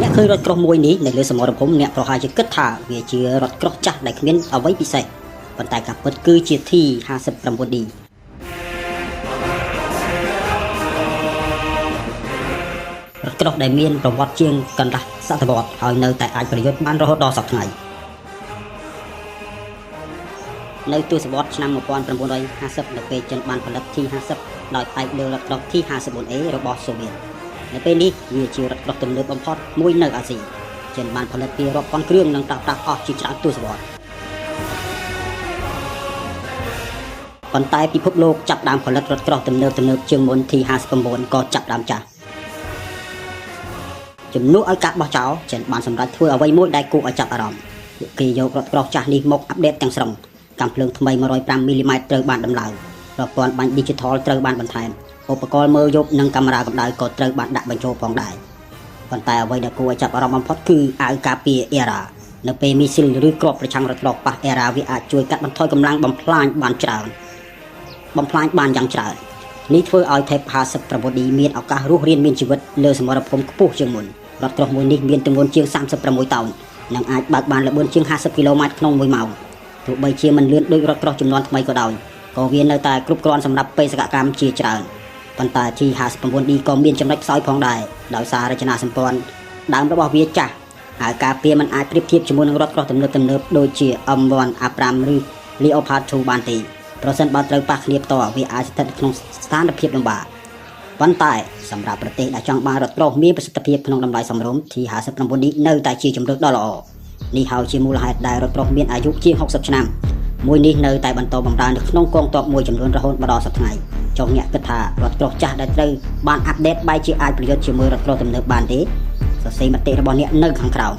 អ្នកឃើញរថក្រោះមួយនេះនៅលើសមរភូមិអ្នកប្រហែលជាគិតថាវាជារថក្រោះចាស់ដែលគ្មានអ្វីពិសេសប៉ុន្តែការពិតគឺជា T59D រថក្រោះដែលមានប្រវត្តិជាងកន្លះសតវត្សរ៍ហើយនៅតែអាចប្រយុទ្ធបានរហូតដល់សប្តាហ៍ថ្ងៃនៅទសវត្សរ៍ឆ្នាំ 1950 នៅពេលចិនបានផលិត T50 ដោយផ្អែកលើរថក្រោះ T54A របស់សូវៀតនៅពេលនេះវាជារថក្រោះទំនើបបំផុតមួយនៅអាស៊ីចិនបានផលិតពីរាប់ពាន់គ្រឿងនិងប្រើប្រាស់អស់ជាច្រើនទសវត្សរ៍ប៉ុន្តែពិភពលោកចាប់ផ្ដើមផលិតរថក្រោះទំនើបជាងមុន T59 ក៏ចាប់ផ្ដើមចាស់ជំនួសឲ្យការបោះចោលចិនបានសម្រេចធ្វើអ្វីមួយដែលគួរឲ្យចាប់អារម្មណ៍គេយករថក្រោះចាស់នេះមកអាប់ដេតទាំងស្រុងកាំភ្លើងថ្មី 105 មីលីម៉ែត្រត្រូវបានដំឡើងប្រព័ន្ធបាញ់ Digital ត្រូវបានបន្ថែមឧបករណ៍មើលយប់និងកាមេរ៉ាកម្ដៅក៏ត្រូវបានដាក់បញ្ចូលផងដែរប៉ុន្តែអ្វីដែលគួរឲ្យចាប់អារម្មណ៍បំផុតគឺអាវការពារ ERA នៅពេលមីស៊ីលឬគ្រាប់ប្រឆាំងរថក្រោះប៉ះ ERA វាអាចជួយកាត់បន្ថយកម្លាំងបំផ្លាញបានយ៉ាងច្រើននេះធ្វើឲ្យ T59D មានឱកាសរស់រានមានជីវិតលើសមរភូមិខ្ពស់ជាងមុនរថក្រោះមួយនេះមានទម្ងន់ជាង36តោននិងអាចបើកបានល្បឿនជាង50គីឡូម៉ែត្រក្នុង1ម៉ោងទោះបីជាមិនលឿនដូចរថក្រោះជំនាន់ថ្មីក៏ដោយក៏វានៅតែគ្រប់គ្រាន់សម្រាប់បេសកកម្មជាច្រើនប៉ុន្តែ T59D ក៏មានចំណុចខ្សោយផងដែរដោយសាររចនាសម្ព័ន្ធដើមរបស់វាចាស់ហើយការពារมันអាចប្រៀបធៀបជាមួយនឹងរថក្រោះទំនើបដូចជា M1 A5 ឬ Leopard 2បានទេប្រសិនបើត្រូវប៉ះគ្នាផ្ទាល់វាអាចស្ថិតក្នុងស្ថានភាពលំបាកប៉ុន្តែសម្រាប់ប្រទេសដែលចង់បានរថក្រោះមានប្រសិទ្ធភាពក្នុងតម្លៃសមរម្យ T59D នៅតែជាជម្រើសដ៏ល្អនេះហើយជាមូលហេតុដែលរថក្រោះមានអាយុជាង60ឆ្នាំមួយនេះនៅតែបន្តបម្រើនៅក្នុងកងទ័ពមួយចំនួនរហូតមកដល់សប្តាហ៍ថ្ងៃចុះអ្នកគិតថារថក្រោះចាស់ដែលត្រូវបានអាប់ដេតបែរជាអាចប្រយុទ្ធជាមួយរថក្រោះទំនើបបានទេសរសេរមតិរបស់អ្នកនៅខាងក្រោម